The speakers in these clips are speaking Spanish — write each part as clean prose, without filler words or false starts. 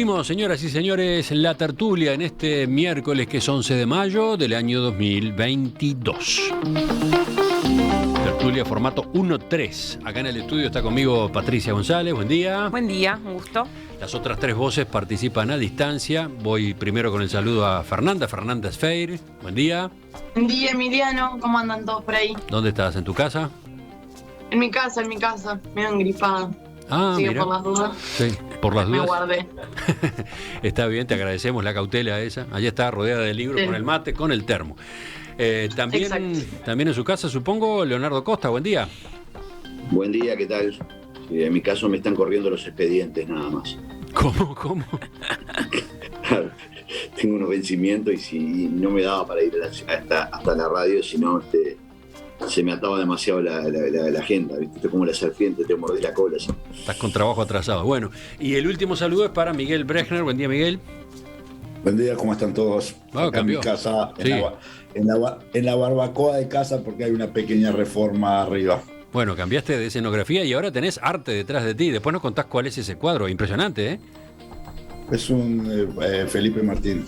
Abrimos, señoras y señores, la tertulia en este miércoles que es 11 de mayo del año 2022. Tertulia formato 1-3. Acá en el estudio está conmigo Patricia González. Buen día. Buen día, un gusto. Las otras tres voces participan a distancia. Voy primero con el saludo a Fernanda Sfeir. Buen día. Buen día, Emiliano. ¿Cómo andan todos por ahí? ¿Dónde estás? ¿En tu casa? En mi casa. Me han gripado. Ah, Sigue mira. por las dudas. Sí, por las Me dudas. guardé. Está bien, te agradecemos la cautela esa. Allí está rodeada de libros, Sí. con el mate, con el termo. También en su casa, supongo, Leonardo Costa. Buen día. Buen día, ¿qué tal? Sí, en mi caso me están corriendo los expedientes nada más. ¿Cómo? Tengo unos vencimientos y si no me daba para ir hasta la radio, si no se me ataba demasiado la agenda, ¿viste? Estoy como la serpiente, te mordí la cola. ¿Sí? Estás con trabajo atrasado. Bueno, y el último saludo es para Miguel Brechner. Buen día, Miguel. Buen día, ¿cómo están todos? Ah, Acá en mi casa, Sí. en la barbacoa de casa, porque hay una pequeña reforma arriba. Bueno, cambiaste de escenografía y ahora tenés arte detrás de ti. Después nos contás cuál es ese cuadro. Impresionante, ¿eh? Es un Felipe Martín.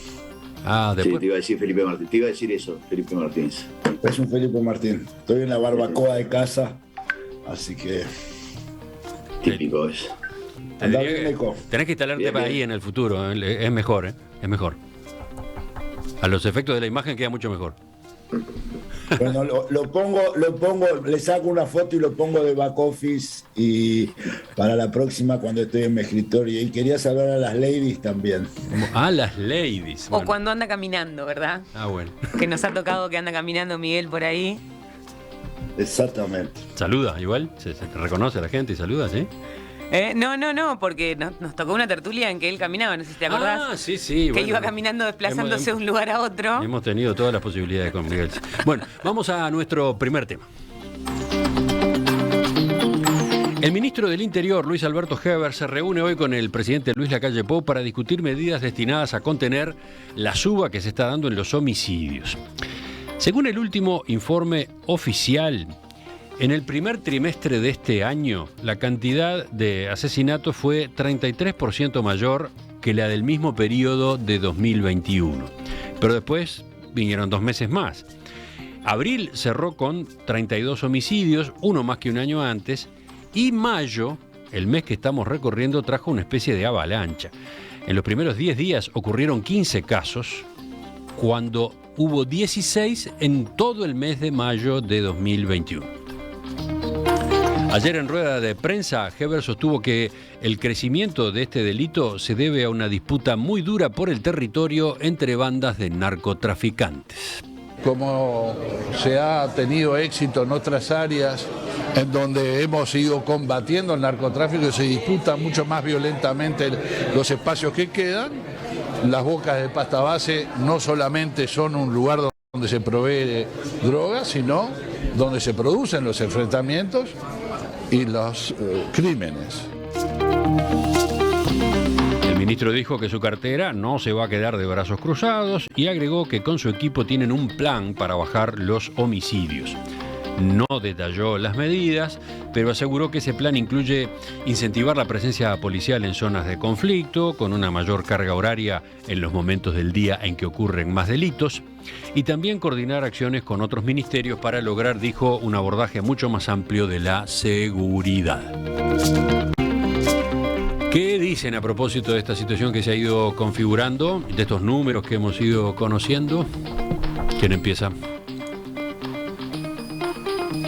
Ah, Sí, después. te iba a decir Felipe Martín. Te iba a decir eso, Felipe Martínez. Es un Felipe Martín. Estoy en la barbacoa de casa, así que Típico es. Te anda diría bien, que Nico. tenés que instalarte Bien, ahí bien. en el futuro. Es mejor, ¿eh? Es mejor. A los efectos de la imagen queda mucho mejor. Bueno, lo pongo, le saco una foto y lo pongo de back office y para la próxima cuando esté en mi escritorio. Y quería saludar a las ladies también. Ah, las ladies. O Bueno. cuando anda caminando, ¿verdad? Ah, bueno. Que nos ha tocado que anda caminando Miguel por ahí. Exactamente. Saluda, igual. Se reconoce a la gente y saluda, ¿sí? No, porque nos tocó una tertulia en que él caminaba, no sé si te acordás. Ah, sí. Que Bueno, iba caminando desplazándose de un lugar a otro. Hemos tenido todas las posibilidades con Miguel. Bueno, vamos a nuestro primer tema. El ministro del Interior, Luis Alberto Heber, se reúne hoy con el presidente Luis Lacalle Pou para discutir medidas destinadas a contener la suba que se está dando en los homicidios. Según el último informe oficial, en el primer trimestre de este año, la cantidad de asesinatos fue 33% mayor que la del mismo periodo de 2021. Pero después vinieron 2 meses más. Abril cerró con 32 homicidios, uno más que un año antes, y mayo, el mes que estamos recorriendo, trajo una especie de avalancha. En los primeros 10 días ocurrieron 15 casos, cuando hubo 16 en todo el mes de mayo de 2021. Ayer en rueda de prensa, Heber sostuvo que el crecimiento de este delito se debe a una disputa muy dura por el territorio entre bandas de narcotraficantes. Como se ha tenido éxito en otras áreas en donde hemos ido combatiendo el narcotráfico y se disputan mucho más violentamente los espacios que quedan, las bocas de pasta base no solamente son un lugar donde se provee drogas, sino donde se producen los enfrentamientos y los crímenes. El ministro dijo que su cartera no se va a quedar de brazos cruzados y agregó que con su equipo tienen un plan para bajar los homicidios. No detalló las medidas, pero aseguró que ese plan incluye incentivar la presencia policial en zonas de conflicto, con una mayor carga horaria en los momentos del día en que ocurren más delitos, y también coordinar acciones con otros ministerios para lograr, dijo, un abordaje mucho más amplio de la seguridad. ¿Qué dicen a propósito de esta situación que se ha ido configurando, de estos números que hemos ido conociendo? ¿Quién empieza?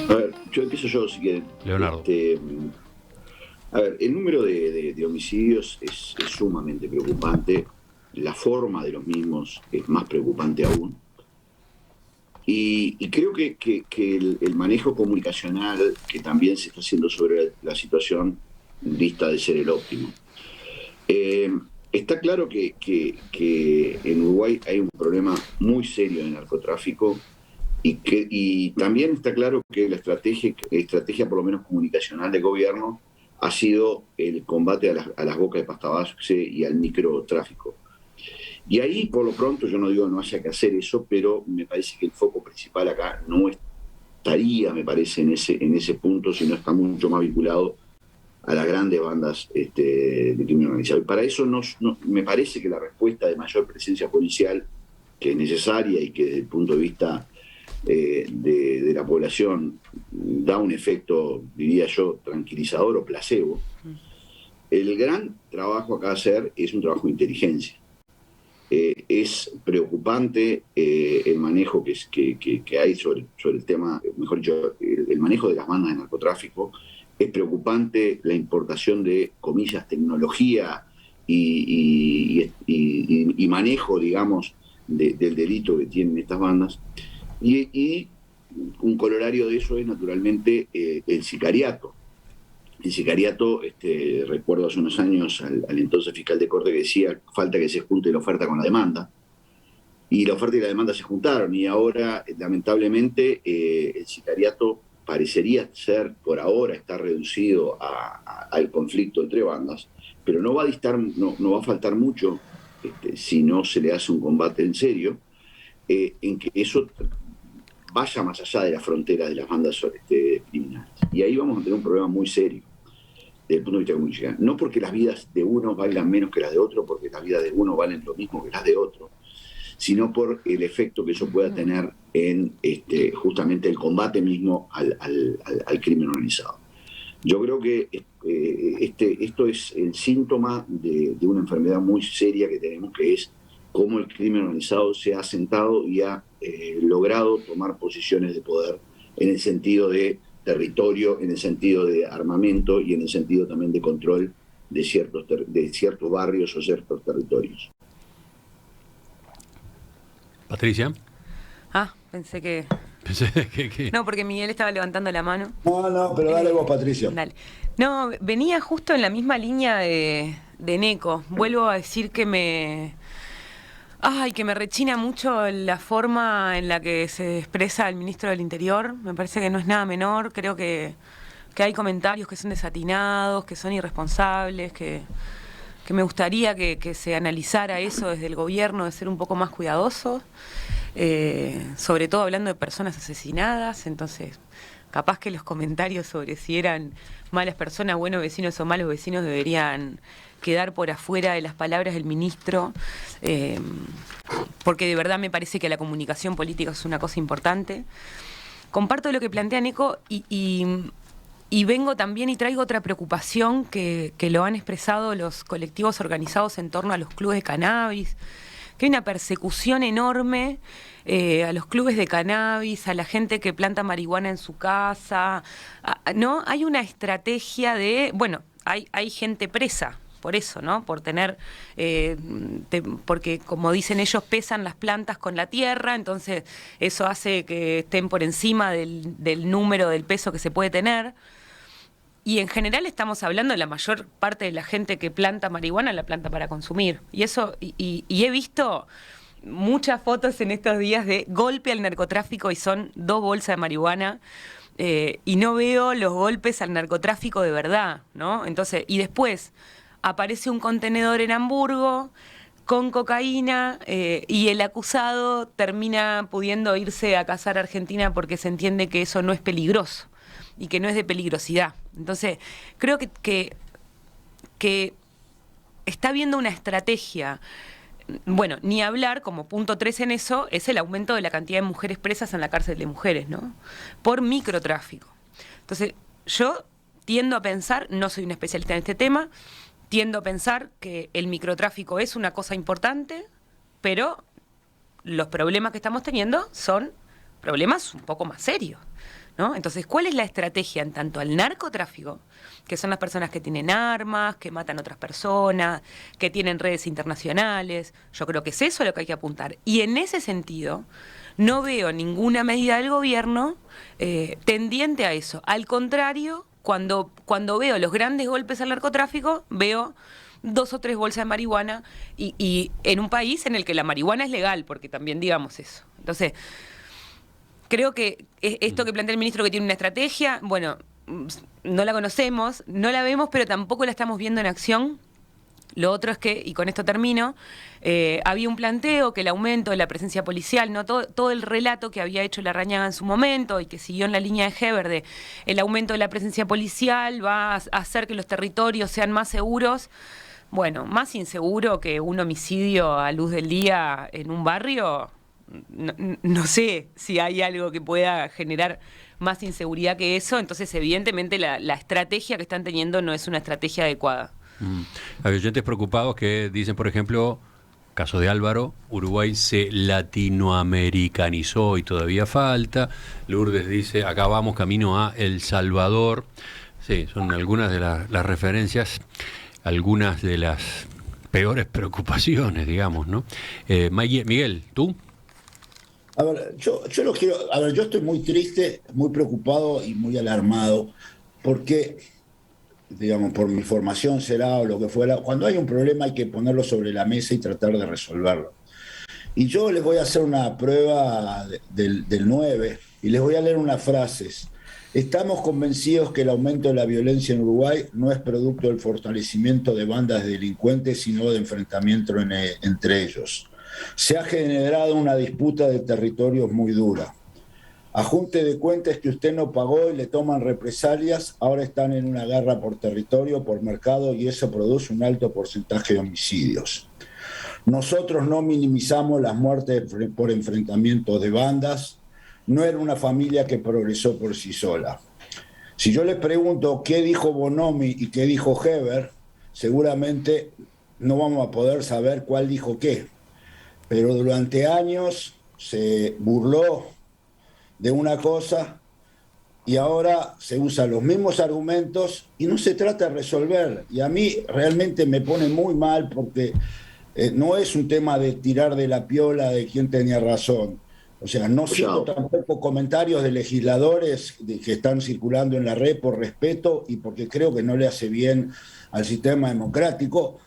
A ver, yo empiezo yo si quieren. Leonardo. A ver, el número de homicidios es sumamente preocupante. La forma de los mismos es más preocupante aún. Y creo que el manejo comunicacional que también se está haciendo sobre la situación dista de ser el óptimo. Está claro que en Uruguay hay un problema muy serio de narcotráfico y también está claro que la estrategia por lo menos comunicacional del gobierno ha sido el combate a las bocas de pasta base y al microtráfico. Y ahí, por lo pronto, yo no digo que no haya que hacer eso, pero me parece que el foco principal acá no estaría, me parece, en ese punto, sino está mucho más vinculado a las grandes bandas de crimen organizado. Y para eso me parece que la respuesta de mayor presencia policial, que es necesaria y que desde el punto de vista de la población da un efecto, diría yo, tranquilizador o placebo. El gran trabajo acá a hacer es un trabajo de inteligencia. Es preocupante el manejo que hay sobre el tema, mejor dicho, el manejo de las bandas de narcotráfico. Es preocupante la importación de, comillas, tecnología y manejo, digamos, del delito que tienen estas bandas. Y un corolario de eso es, naturalmente, el sicariato. El sicariato, recuerdo hace unos años al entonces fiscal de corte que decía, falta que se junte la oferta con la demanda. Y la oferta y la demanda se juntaron, y ahora, lamentablemente, el sicariato parecería ser, por ahora, está reducido al conflicto entre bandas, pero no va a faltar mucho, si no se le hace un combate en serio, en que eso vaya más allá de la frontera de las bandas criminales. Y ahí vamos a tener un problema muy serio desde el punto de vista comunitario. No porque las vidas de uno valgan menos que las de otro, porque las vidas de uno valen lo mismo que las de otro, sino por el efecto que eso pueda tener en justamente el combate mismo al crimen organizado. Yo creo que esto es el síntoma de una enfermedad muy seria que tenemos, que es cómo el crimen organizado se ha sentado y ha logrado tomar posiciones de poder en el sentido de territorio, en el sentido de armamento y en el sentido también de control de ciertos barrios o ciertos territorios. Patricia. Pensé que... que... No, porque Miguel estaba levantando la mano. No, pero dale vos, Patricia. Dale. No, venía justo en la misma línea de Neco. Vuelvo a decir que me rechina mucho la forma en la que se expresa el ministro del Interior. Me parece que no es nada menor. Creo que hay comentarios que son desatinados, que son irresponsables, que me gustaría que se analizara eso desde el gobierno, de ser un poco más cuidadosos, sobre todo hablando de personas asesinadas. Entonces, capaz que los comentarios sobre si eran malas personas, buenos vecinos o malos vecinos deberían quedar por afuera de las palabras del ministro, porque de verdad me parece que la comunicación política es una cosa importante. Comparto lo que plantea Neco y vengo también y traigo otra preocupación que lo han expresado los colectivos organizados en torno a los clubes de cannabis, que hay una persecución enorme a los clubes de cannabis, a la gente que planta marihuana en su casa, ¿no? Hay una estrategia de, bueno, hay gente presa por eso, ¿no? Por tener, porque como dicen ellos, pesan las plantas con la tierra, entonces eso hace que estén por encima del número, del peso que se puede tener. Y en general estamos hablando de la mayor parte de la gente que planta marihuana, la planta para consumir. Y eso, y he visto muchas fotos en estos días de golpe al narcotráfico y son 2 bolsas de marihuana, y no veo los golpes al narcotráfico de verdad, ¿no? Entonces, y después aparece un contenedor en Hamburgo con cocaína, y el acusado termina pudiendo irse a cazar a Argentina porque se entiende que eso no es peligroso y que no es de peligrosidad. Entonces, creo que está habiendo una estrategia. Bueno, ni hablar, como punto 3 en eso, es el aumento de la cantidad de mujeres presas en la cárcel de mujeres, ¿no? Por microtráfico. Entonces, yo tiendo a pensar, no soy una especialista en este tema, tiendo a pensar que el microtráfico es una cosa importante, pero los problemas que estamos teniendo son problemas un poco más serios, ¿no? Entonces, ¿cuál es la estrategia en tanto al narcotráfico, que son las personas que tienen armas, que matan a otras personas, que tienen redes internacionales? Yo creo que es eso a lo que hay que apuntar. Y en ese sentido, no veo ninguna medida del gobierno tendiente a eso. Al contrario, cuando veo los grandes golpes al narcotráfico, veo 2 o 3 bolsas de marihuana, y en un país en el que la marihuana es legal, porque también digamos eso. Entonces, creo que esto que plantea el ministro, que tiene una estrategia, bueno, no la conocemos, no la vemos, pero tampoco la estamos viendo en acción. Lo otro es que, y con esto termino, había un planteo que el aumento de la presencia policial, no todo el relato que había hecho Larrañaga en su momento y que siguió en la línea de Heber de el aumento de la presencia policial va a hacer que los territorios sean más seguros. Bueno, más inseguro que un homicidio a luz del día en un barrio, no sé si hay algo que pueda generar más inseguridad que eso. Entonces, evidentemente, la estrategia que están teniendo no es una estrategia adecuada. Hay oyentes preocupados que dicen, por ejemplo, caso de Álvaro, Uruguay se latinoamericanizó y todavía falta. Lourdes dice, acá vamos camino a El Salvador. Sí, son algunas de las referencias, algunas de las peores preocupaciones, digamos, ¿no? Miguel, ¿tú? A ver, yo lo quiero. A ver, yo estoy muy triste, muy preocupado y muy alarmado, porque, digamos, por mi formación será o lo que fuera, cuando hay un problema hay que ponerlo sobre la mesa y tratar de resolverlo. Y yo les voy a hacer una prueba del 9 y les voy a leer unas frases. Estamos convencidos que el aumento de la violencia en Uruguay no es producto del fortalecimiento de bandas delincuentes, sino de enfrentamiento entre ellos. Se ha generado una disputa de territorios muy dura. Ajunte de cuentas que usted no pagó y le toman represalias, ahora están en una guerra por territorio, por mercado, y eso produce un alto porcentaje de homicidios. Nosotros no minimizamos las muertes por enfrentamientos de bandas. No era una familia que progresó por sí sola. Si yo les pregunto qué dijo Bonomi y qué dijo Heber, seguramente no vamos a poder saber cuál dijo qué. Pero durante años se burló de una cosa y ahora se usan los mismos argumentos y no se trata de resolver. Y a mí realmente me pone muy mal porque no es un tema de tirar de la piola de quién tenía razón. O sea, no sigo tampoco comentarios de legisladores que están circulando en la red por respeto y porque creo que no le hace bien al sistema democrático,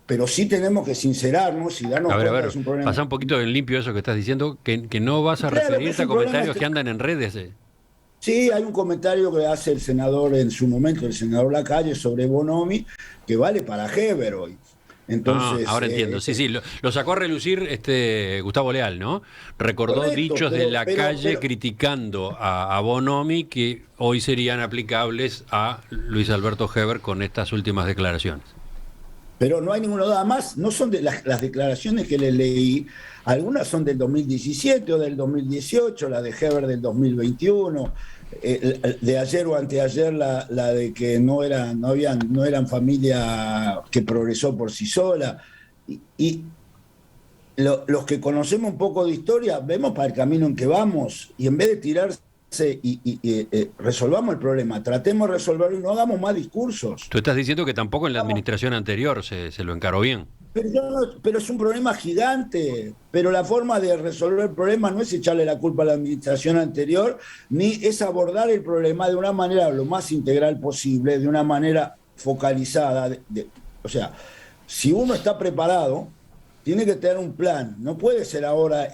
pero sí tenemos que sincerarnos y darnos cuenta que es un problema. Pasa un poquito en limpio eso que estás diciendo, que no vas a referirte a comentarios que andan en redes. Sí, hay un comentario que hace el senador en su momento, el senador Lacalle, sobre Bonomi, que vale para Heber hoy. Entonces, ahora entiendo, sí, lo sacó a relucir Gustavo Leal, ¿no? Recordó correcto, dichos de Lacalle criticando a Bonomi que hoy serían aplicables a Luis Alberto Heber con estas últimas declaraciones. Pero no hay ninguno nada más, no son de las declaraciones que le leí, algunas son del 2017 o del 2018, la de Heber del 2021, de ayer o anteayer la de que no eran familia que progresó por sí sola. Y los que conocemos un poco de historia, vemos para el camino en que vamos, y en vez de tirarse resolvamos el problema, tratemos de resolverlo y no hagamos más discursos. Tú estás diciendo que tampoco en la administración anterior se lo encaró bien. Pero es un problema gigante, pero la forma de resolver el problema no es echarle la culpa a la administración anterior, ni es abordar el problema de una manera lo más integral posible, de una manera focalizada. O sea, si uno está preparado, tiene que tener un plan. No puede ser ahora,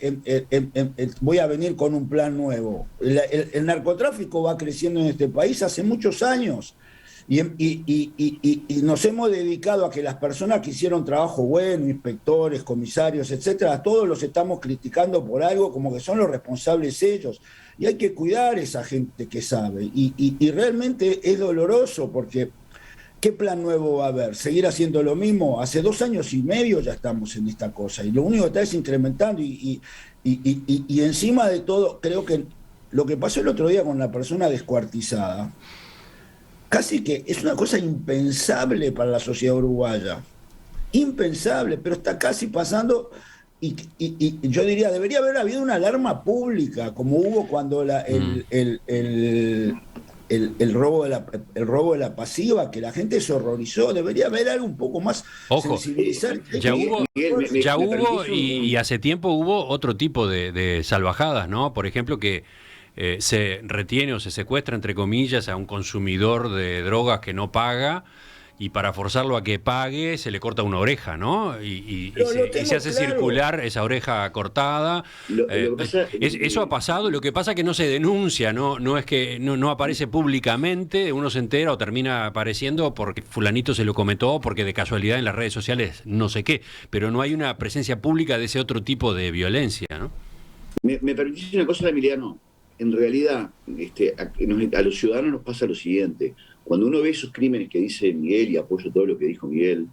voy a venir con un plan nuevo. El narcotráfico va creciendo en este país hace muchos años. Y nos hemos dedicado a que las personas que hicieron trabajo bueno, inspectores, comisarios, etcétera, a todos los estamos criticando por algo como que son los responsables ellos. Y hay que cuidar a esa gente que sabe. Y realmente es doloroso porque ¿qué plan nuevo va a haber? ¿Seguir haciendo lo mismo? Hace 2 años y medio ya estamos en esta cosa y lo único que está es incrementando y encima de todo, creo que lo que pasó el otro día con la persona descuartizada, casi que es una cosa impensable para la sociedad uruguaya. Impensable, pero está casi pasando y yo diría, debería haber habido una alarma pública, como hubo cuando el robo de la pasiva, que la gente se horrorizó. Debería haber algo un poco más sensibilizante. Ya hubo y hace tiempo hubo otro tipo de salvajadas, ¿no? Por ejemplo, que se retiene o se secuestra, entre comillas, a un consumidor de drogas que no paga y para forzarlo a que pague se le corta una oreja, ¿no? Y se hace claro. circular esa oreja cortada. Lo que pasa, Eso ha pasado, lo que pasa es que no se denuncia, no es que no aparece públicamente, uno se entera o termina apareciendo porque fulanito se lo comentó, porque de casualidad en las redes sociales no sé qué, pero no hay una presencia pública de ese otro tipo de violencia, ¿no? Me permitís una cosa, Emiliano. En realidad, a los ciudadanos nos pasa lo siguiente. Cuando uno ve esos crímenes que dice Miguel, y apoyo todo lo que dijo Miguel,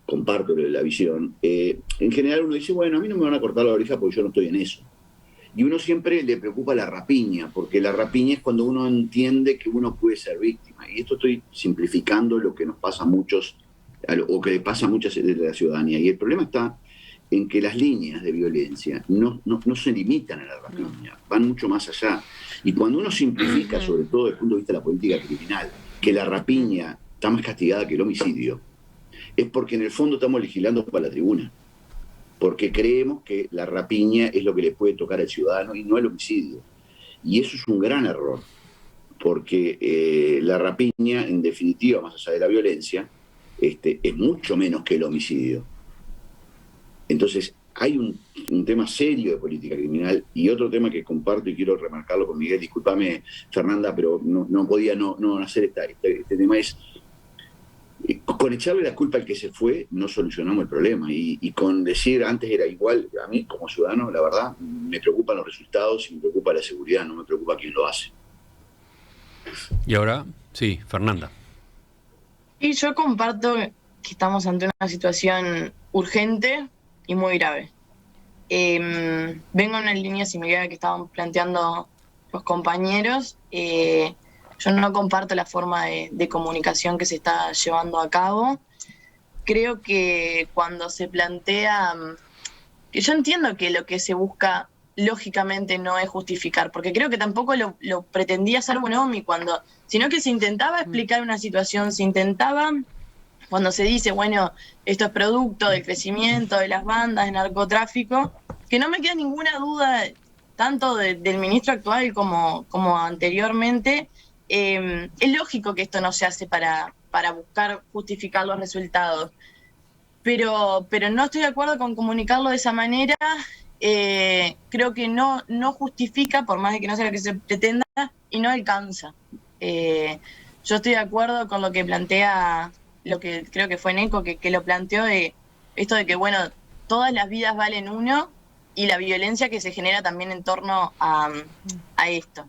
comparto la visión, en general uno dice, bueno, a mí no me van a cortar la oreja porque yo no estoy en eso. Y uno siempre le preocupa la rapiña, porque la rapiña es cuando uno entiende que uno puede ser víctima. Y esto estoy simplificando lo que nos pasa a muchos, o que le pasa a muchas de la ciudadanía. Y el problema está en que las líneas de violencia no se limitan a la rapiña, van mucho más allá. Y cuando uno simplifica, sobre todo desde el punto de vista de la política criminal, que la rapiña está más castigada que el homicidio, es porque en el fondo estamos legislando para la tribuna. Porque creemos que la rapiña es lo que le puede tocar al ciudadano y no el homicidio. Y eso es un gran error, porque la rapiña, en definitiva, más allá de la violencia, es mucho menos que el homicidio. Entonces, hay un tema serio de política criminal y otro tema que comparto y quiero remarcarlo con Miguel. Discúlpame, Fernanda, pero no podía no hacer este tema. Es, con echarle la culpa al que se fue, no solucionamos el problema. Y con decir antes era igual, a mí como ciudadano, la verdad, me preocupan los resultados y me preocupa la seguridad, no me preocupa quién lo hace. Y ahora, sí, Fernanda. Y yo comparto que estamos ante una situación urgente y muy grave. Vengo en una línea similar a la que estaban planteando los compañeros. Yo no comparto la forma de comunicación que se está llevando a cabo. Creo que cuando se plantea, que yo entiendo que lo que se busca lógicamente no es justificar, porque creo que tampoco lo pretendía hacer Bonomi sino que se intentaba explicar una situación, se intentaba, cuando se dice, bueno, esto es producto del crecimiento de las bandas, de narcotráfico, que no me queda ninguna duda, tanto del ministro actual como anteriormente, es lógico que esto no se hace para buscar justificar los resultados, pero no estoy de acuerdo con comunicarlo de esa manera. Creo que no justifica, por más de que no sea lo que se pretenda, y no alcanza. Yo estoy de acuerdo con lo que plantea, lo que creo que fue Neco, que lo planteó, de esto de que, bueno, todas las vidas valen uno, y la violencia que se genera también en torno a esto.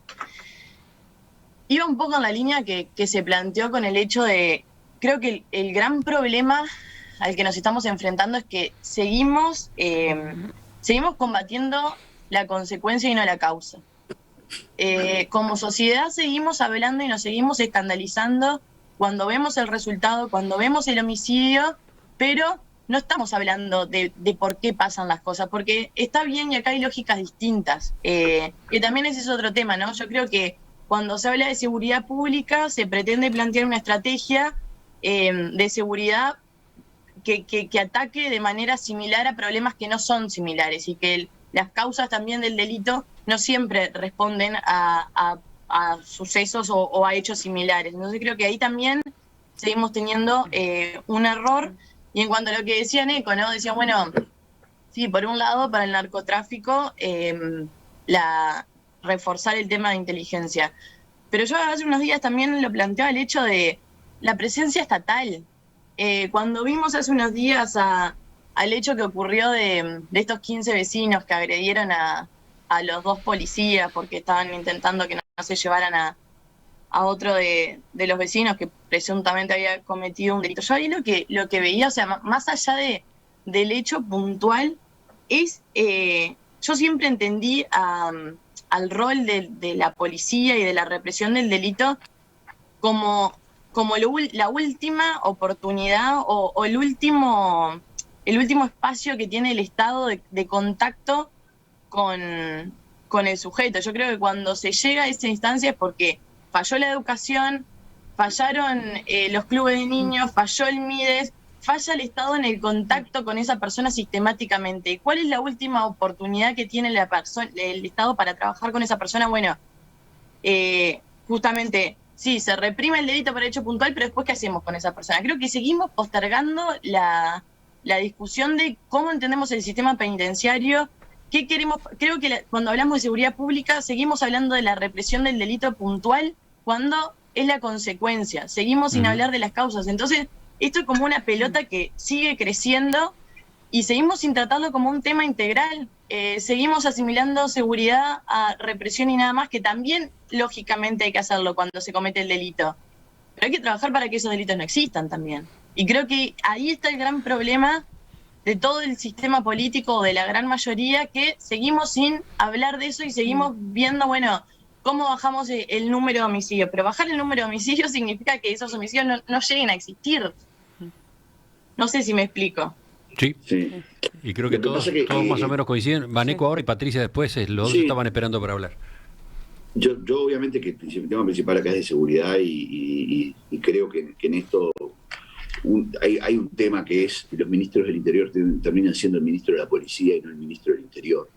Iba un poco en la línea que se planteó con el hecho de, creo que el gran problema al que nos estamos enfrentando es que seguimos combatiendo la consecuencia y no la causa. Como sociedad seguimos hablando y nos seguimos escandalizando cuando vemos el resultado, cuando vemos el homicidio, pero no estamos hablando de por qué pasan las cosas, porque está bien y acá hay lógicas distintas, que también ese es otro tema, ¿no? Yo creo que cuando se habla de seguridad pública se pretende plantear una estrategia de seguridad que ataque de manera similar a problemas que no son similares, y que las causas también del delito no siempre responden a sucesos o a hechos similares. Entonces creo que ahí también seguimos teniendo un error. Y en cuanto a lo que decía Neco, ¿no? Decía, bueno, sí, por un lado, para el narcotráfico, reforzar el tema de inteligencia. Pero yo hace unos días también lo planteaba el hecho de la presencia estatal. Cuando vimos hace unos días al hecho que ocurrió de estos 15 vecinos que agredieron a los 2 policías porque estaban intentando que no se llevaran a otro de los vecinos que presuntamente había cometido un delito. Yo ahí lo que veía, o sea, más allá del hecho puntual, es yo siempre entendí al rol de la policía y de la represión del delito como la última oportunidad o el último espacio que tiene el Estado de contacto con el sujeto. Yo creo que cuando se llega a esa instancia es porque falló la educación, fallaron los clubes de niños, falló el MIDES, falla el Estado en el contacto con esa persona sistemáticamente. ¿Y cuál es la última oportunidad que tiene el Estado para trabajar con esa persona? Bueno, justamente sí, se reprime el delito por hecho puntual, pero después, ¿qué hacemos con esa persona? Creo que seguimos postergando la discusión de cómo entendemos el sistema penitenciario, qué queremos. Creo que cuando hablamos de seguridad pública, seguimos hablando de la represión del delito puntual cuando es la consecuencia. Seguimos sin hablar de las causas. Entonces, esto es como una pelota que sigue creciendo y seguimos sin tratarlo como un tema integral. Seguimos asimilando seguridad a represión y nada más, que también, lógicamente, hay que hacerlo cuando se comete el delito. Pero hay que trabajar para que esos delitos no existan también. Y creo que ahí está el gran problema de todo el sistema político, de la gran mayoría, que seguimos sin hablar de eso y seguimos viendo, bueno, cómo bajamos el número de homicidios. Pero bajar el número de homicidios significa que esos homicidios no lleguen a existir. No sé si me explico. Sí. Sí. Y creo que Lo que todos pasa que, más o menos coinciden. Vaneco ahora y Patricia después, los dos Sí. estaban esperando para hablar. Yo obviamente que el tema principal acá es de seguridad y creo que en esto hay un tema que es que los ministros del Interior terminan siendo el ministro de la Policía y no el ministro del Interior.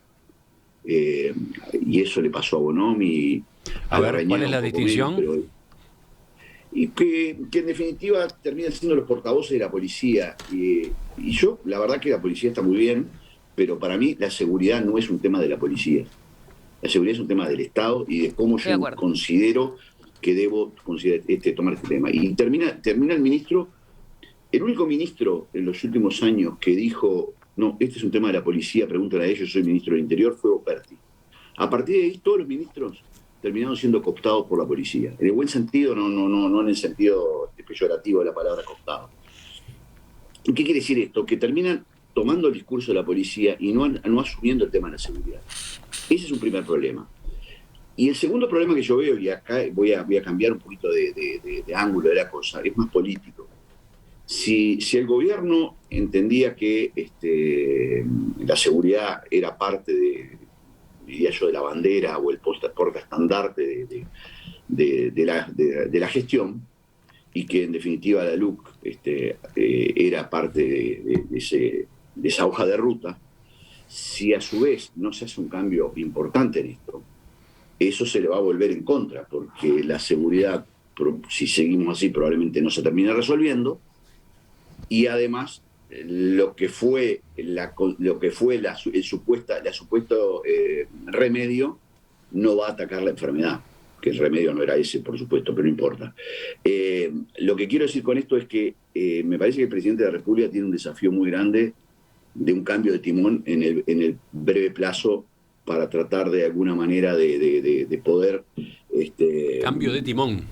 Y eso le pasó a Bonomi. A ver, ¿cuál es la distinción? Y que en definitiva terminan siendo los portavoces de la policía. Y yo, la verdad que la policía está muy bien, pero para mí la seguridad no es un tema de la policía. La seguridad es un tema del Estado y de cómo yo considero que debo tomar este tema. Y termina el ministro, el único ministro en los últimos años que dijo, no, este es un tema de la policía, pregúntale a ellos, yo soy ministro del Interior, fue Operti. A partir de ahí todos los ministros terminaron siendo cooptados por la policía. En el buen sentido, no en el sentido peyorativo de la palabra cooptado. ¿Qué quiere decir esto? Que terminan tomando el discurso de la policía y no asumiendo el tema de la seguridad. Ese es un primer problema. Y el segundo problema que yo veo, y acá voy a cambiar un poquito de ángulo de la cosa, es más político. Si el gobierno entendía que la seguridad era parte diría yo, de la bandera o el portaestandarte de la gestión, y que en definitiva la LUC era parte de esa hoja de ruta, si a su vez no se hace un cambio importante en esto, eso se le va a volver en contra, porque la seguridad, si seguimos así, probablemente no se termine resolviendo, y además lo que fue el supuesto remedio no va a atacar la enfermedad, que el remedio no era ese, por supuesto, pero no importa. Lo que quiero decir con esto es que me parece que el presidente de la República tiene un desafío muy grande de un cambio de timón en el breve plazo para tratar de alguna manera de poder... Cambio de timón.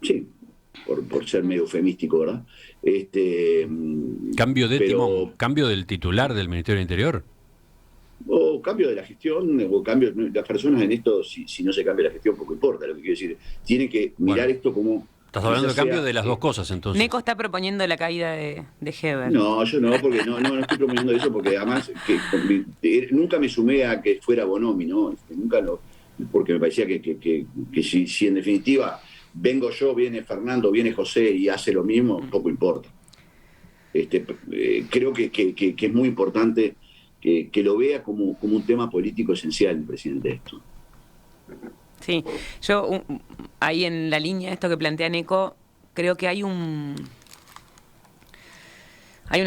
Sí, por ser medio eufemístico, ¿verdad? Cambio de timón, cambio del titular del Ministerio del Interior. O cambio de la gestión, o cambio de las personas en esto, si no se cambia la gestión, poco importa. Lo que quiero decir, tienen que mirar esto como... Estás hablando de cambio de las dos cosas, entonces. Neco está proponiendo la caída de Heber. No, yo no, porque no estoy proponiendo eso, porque además nunca me sumé a que fuera Bonomi, ¿no? Porque me parecía que si en definitiva vengo yo, viene Fernando, viene José y hace lo mismo, poco importa. Creo que es muy importante que lo vea como un tema político esencial el presidente esto. Sí, yo ahí en la línea de esto que plantea Neco, creo que hay una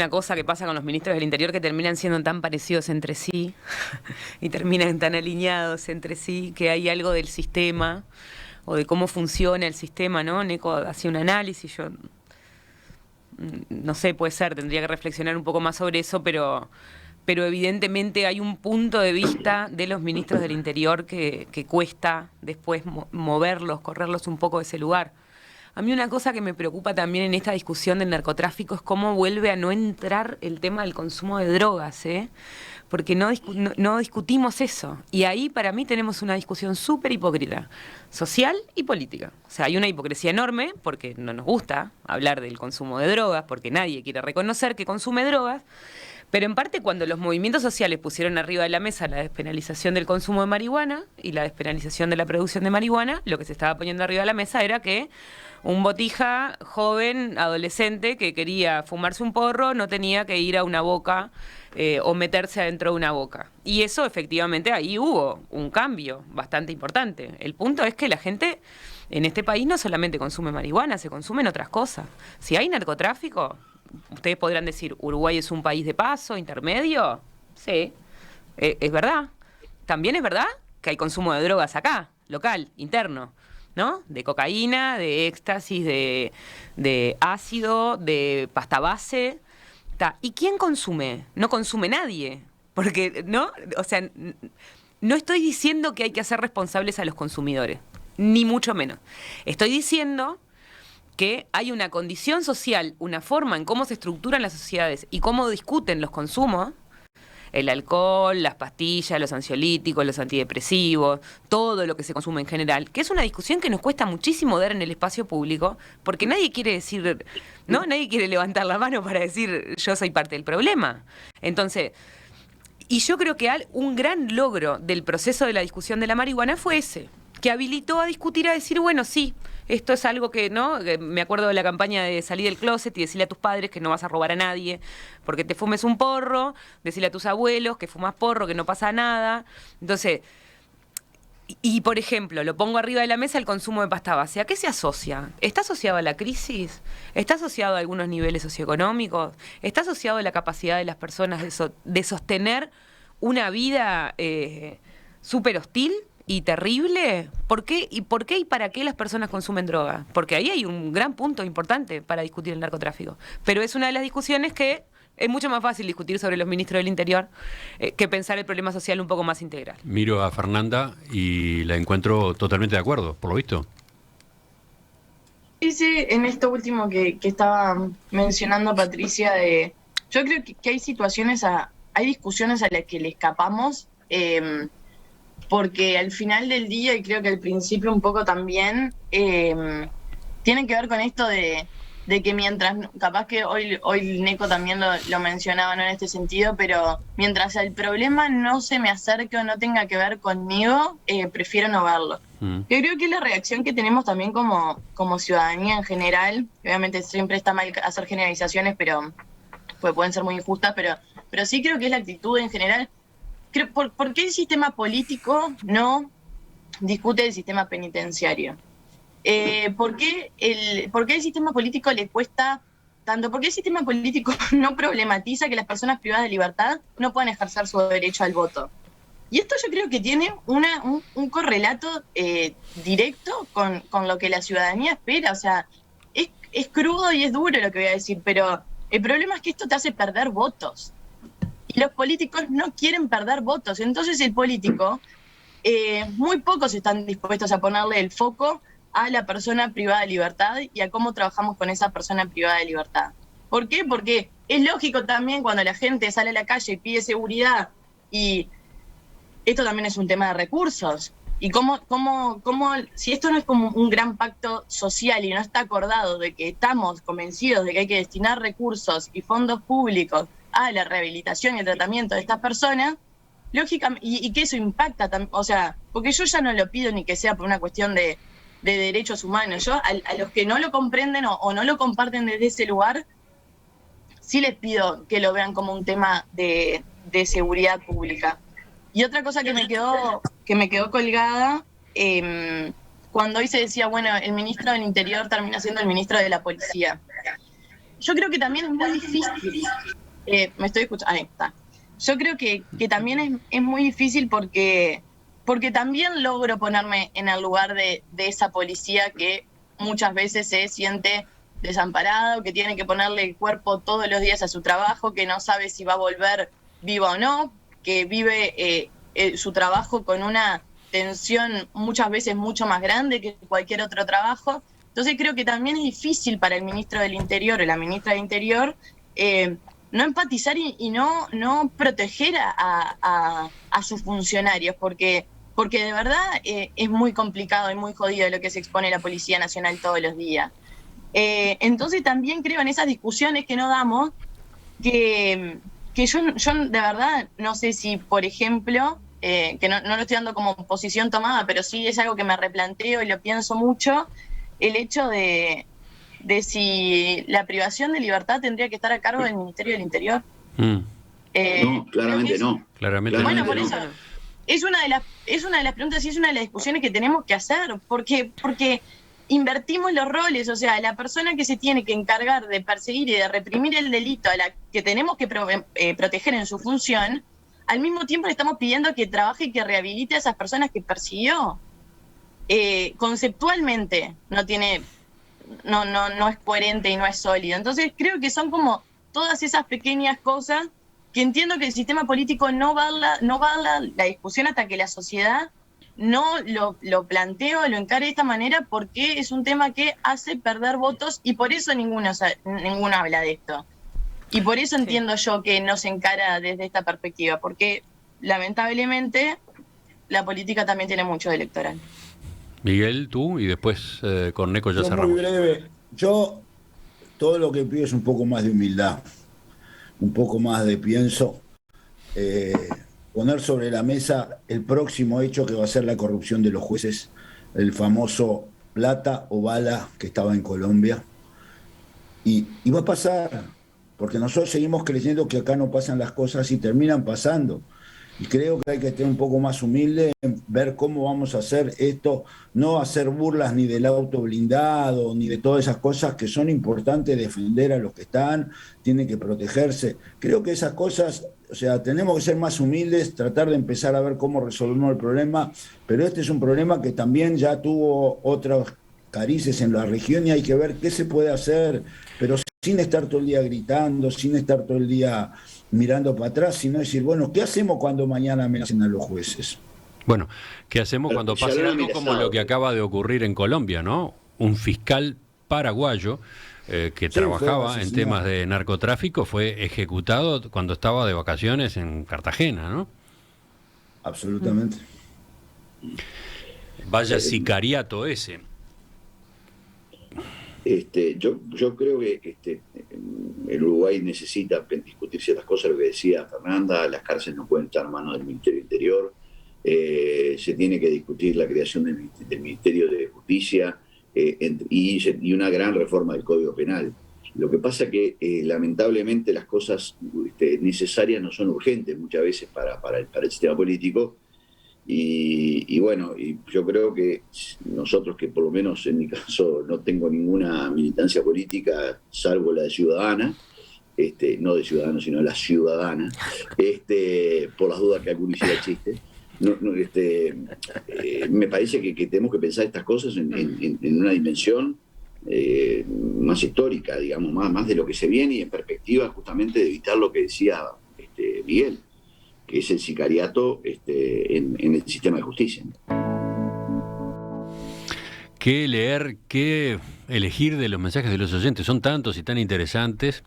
cosa que pasa con los ministros del Interior que terminan siendo tan parecidos entre sí y terminan tan alineados entre sí, que hay algo del sistema o de cómo funciona el sistema, ¿no? Neco hacía un análisis, yo no sé, puede ser, tendría que reflexionar un poco más sobre eso, pero evidentemente hay un punto de vista de los ministros del Interior que cuesta después moverlos, correrlos un poco de ese lugar. A mí una cosa que me preocupa también en esta discusión del narcotráfico es cómo vuelve a no entrar el tema del consumo de drogas, porque no discutimos eso. Y ahí para mí tenemos una discusión súper hipócrita, social y política. O sea, hay una hipocresía enorme porque no nos gusta hablar del consumo de drogas, porque nadie quiere reconocer que consume drogas, Pero en parte cuando los movimientos sociales pusieron arriba de la mesa la despenalización del consumo de marihuana y la despenalización de la producción de marihuana, lo que se estaba poniendo arriba de la mesa era que un botija joven, adolescente, que quería fumarse un porro, no tenía que ir a una boca o meterse adentro de una boca. Y eso, efectivamente, ahí hubo un cambio bastante importante. El punto es que la gente en este país no solamente consume marihuana, se consumen otras cosas. Si hay narcotráfico, ustedes podrán decir, ¿Uruguay es un país de paso, intermedio? Sí, es verdad. También es verdad que hay consumo de drogas acá, local, interno, ¿no? De cocaína, de éxtasis, de ácido, de pasta base. ¿Y quién consume? No consume nadie. Porque, ¿no? O sea, no estoy diciendo que hay que hacer responsables a los consumidores, ni mucho menos. Estoy diciendo que hay una condición social, una forma en cómo se estructuran las sociedades y cómo discuten los consumos, el alcohol, las pastillas, los ansiolíticos, los antidepresivos, todo lo que se consume en general, que es una discusión que nos cuesta muchísimo dar en el espacio público, porque nadie quiere decir, ¿no? Nadie quiere levantar la mano para decir yo soy parte del problema. Entonces, y yo creo que un gran logro del proceso de la discusión de la marihuana fue ese, que habilitó a discutir, a decir, bueno, sí, esto es algo que, ¿no? Que me acuerdo de la campaña de salir del closet y decirle a tus padres que no vas a robar a nadie porque te fumes un porro, decirle a tus abuelos que fumas porro, que no pasa nada. Entonces, y por ejemplo, lo pongo arriba de la mesa el consumo de pasta base. ¿A qué se asocia? ¿Está asociado a la crisis? ¿Está asociado a algunos niveles socioeconómicos? ¿Está asociado a la capacidad de las personas de sostener una vida súper hostil y terrible? ¿Por qué y para qué las personas consumen droga? Porque ahí hay un gran punto importante para discutir el narcotráfico. Pero es una de las discusiones que es mucho más fácil discutir sobre los ministros del Interior que pensar el problema social un poco más integral. Miro a Fernanda y la encuentro totalmente de acuerdo, por lo visto. Sí, en esto último que estaba mencionando Patricia, yo creo que hay situaciones, hay discusiones a las que le escapamos, porque al final del día, y creo que al principio un poco también, tienen que ver con esto de que mientras, capaz que hoy Neco también lo mencionaba, no en este sentido, pero mientras el problema no se me acerque o no tenga que ver conmigo, prefiero no verlo. Yo creo que es la reacción que tenemos también como ciudadanía en general. Obviamente siempre está mal hacer generalizaciones, pero pues pueden ser muy injustas, pero sí creo que es la actitud en general. ¿Por qué el sistema político no discute el sistema penitenciario? ¿Por qué el sistema político le cuesta tanto? ¿Por qué el sistema político no problematiza que las personas privadas de libertad no puedan ejercer su derecho al voto? Y esto yo creo que tiene un correlato directo con lo que la ciudadanía espera. O sea, es crudo y es duro lo que voy a decir, pero el problema es que esto te hace perder votos. Y los políticos no quieren perder votos. Entonces el político, muy pocos están dispuestos a ponerle el foco a la persona privada de libertad y a cómo trabajamos con esa persona privada de libertad. ¿Por qué? Porque es lógico también cuando la gente sale a la calle y pide seguridad, y esto también es un tema de recursos. Y cómo si esto no es como un gran pacto social y no está acordado de que estamos convencidos de que hay que destinar recursos y fondos públicos a la rehabilitación y el tratamiento de estas personas, lógicamente, y que eso impacta, o sea, porque yo ya no lo pido ni que sea por una cuestión de derechos humanos. Yo a los que no lo comprenden o no lo comparten desde ese lugar, sí les pido que lo vean como un tema de seguridad pública. Y otra cosa que me quedó colgada, cuando hoy se decía, bueno, el ministro del Interior termina siendo el ministro de la Policía. Yo creo que también es muy difícil. Me estoy escuchando. Ahí está. Yo creo que también es muy difícil porque también logro ponerme en el lugar de esa policía que muchas veces se siente desamparado, que tiene que ponerle el cuerpo todos los días a su trabajo, que no sabe si va a volver viva o no, que vive su trabajo con una tensión muchas veces mucho más grande que cualquier otro trabajo. Entonces creo que también es difícil para el ministro del Interior o la ministra del Interior no empatizar y no proteger a sus funcionarios, porque de verdad es muy complicado y muy jodido lo que se expone la Policía Nacional todos los días. Entonces también creo en esas discusiones que no damos que que yo de verdad no sé si, por ejemplo, que no lo estoy dando como posición tomada, pero sí es algo que me replanteo y lo pienso mucho, el hecho de si la privación de libertad tendría que estar a cargo del Ministerio del Interior. No, claramente no. Claramente Bueno, no. por eso es una de las preguntas y es una de las discusiones que tenemos que hacer, porque invertimos los roles, o sea, la persona que se tiene que encargar de perseguir y de reprimir el delito, a la que tenemos que proteger en su función, al mismo tiempo le estamos pidiendo que trabaje y que rehabilite a esas personas que persiguió. Conceptualmente no es coherente y no es sólido. Entonces creo que son como todas esas pequeñas cosas que entiendo que el sistema político no va a dar la discusión hasta que la sociedad no lo plantee o lo encare de esta manera, porque es un tema que hace perder votos y por eso ninguno habla de esto. Y por eso entiendo yo que no se encara desde esta perspectiva, porque lamentablemente la política también tiene mucho de electoral. Miguel, tú, y después con Neco ya cerramos. Muy breve. Yo todo lo que pido es un poco más de humildad, un poco más de pienso, poner sobre la mesa el próximo hecho que va a ser la corrupción de los jueces, el famoso plata o bala que estaba en Colombia. Y va a pasar, porque nosotros seguimos creyendo que acá no pasan las cosas y terminan pasando. Y creo que hay que estar un poco más humilde en ver cómo vamos a hacer esto, no hacer burlas ni del auto blindado, ni de todas esas cosas que son importantes, defender a los que están, tienen que protegerse. Creo que esas cosas, o sea, tenemos que ser más humildes, tratar de empezar a ver cómo resolvemos el problema, pero este es un problema que también ya tuvo otros carices en la región y hay que ver qué se puede hacer, pero sin estar todo el día gritando, sin estar todo el día mirando para atrás, sino decir, bueno, ¿qué hacemos cuando mañana amenacen a los jueces? Bueno, ¿qué hacemos cuando pase algo como lo que acaba de ocurrir en Colombia, ¿no? Un fiscal paraguayo que trabajaba en temas de narcotráfico fue ejecutado cuando estaba de vacaciones en Cartagena, ¿no? Absolutamente. Vaya sicariato ese. Yo creo que el Uruguay necesita discutir ciertas cosas, lo que decía Fernanda, las cárceles no pueden estar en manos del Ministerio del Interior, se tiene que discutir la creación del Ministerio de Justicia y una gran reforma del Código Penal. Lo que pasa que lamentablemente las cosas necesarias no son urgentes muchas veces para el sistema político. Y bueno, y yo creo que nosotros, que por lo menos en mi caso no tengo ninguna militancia política salvo la de Ciudadana, no de Ciudadanos sino de la Ciudadana, por las dudas que alguno hiciera chiste, me parece que tenemos que pensar estas cosas en una dimensión más histórica, digamos, más de lo que se viene y en perspectiva justamente de evitar lo que decía Miguel, que es el sicariato en el sistema de justicia. Qué leer, qué elegir de los mensajes de los oyentes, son tantos y tan interesantes.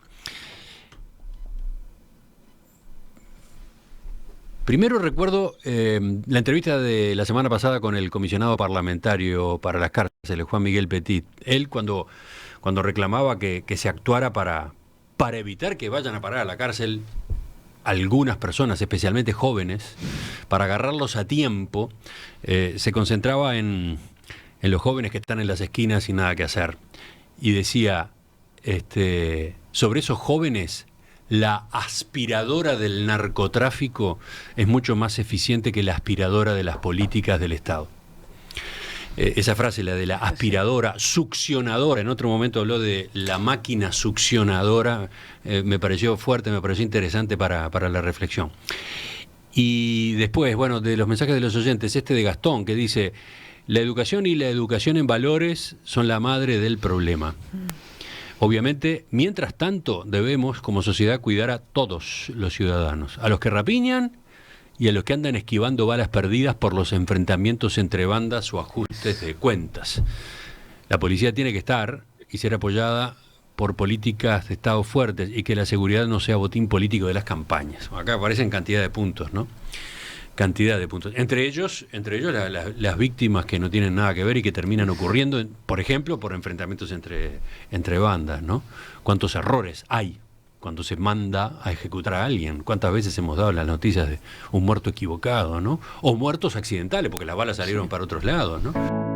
Primero recuerdo la entrevista de la semana pasada con el comisionado parlamentario para las cárceles, Juan Miguel Petit. Él cuando reclamaba que se actuara para evitar que vayan a parar a la cárcel algunas personas, especialmente jóvenes, para agarrarlos a tiempo, se concentraba en los jóvenes que están en las esquinas sin nada que hacer. Y decía, sobre esos jóvenes, la aspiradora del narcotráfico es mucho más eficiente que la aspiradora de las políticas del Estado. Esa frase, la de la aspiradora, succionadora, en otro momento habló de la máquina succionadora, me pareció fuerte, me pareció interesante para la reflexión. Y después, bueno, de los mensajes de los oyentes, de Gastón, que dice, la educación y la educación en valores son la madre del problema. Obviamente, mientras tanto, debemos como sociedad cuidar a todos los ciudadanos, a los que rapiñan y a los que andan esquivando balas perdidas por los enfrentamientos entre bandas o ajustes de cuentas. La policía tiene que estar y ser apoyada por políticas de Estado fuertes y que la seguridad no sea botín político de las campañas. Acá aparecen cantidad de puntos, ¿no? Cantidad de puntos. Entre ellos las víctimas que no tienen nada que ver y que terminan ocurriendo, por ejemplo, por enfrentamientos entre bandas, ¿no? ¿Cuántos errores hay cuando se manda a ejecutar a alguien. ¿Cuántas veces hemos dado las noticias de un muerto equivocado, ¿no? O muertos accidentales, porque las balas salieron para otros lados, ¿no?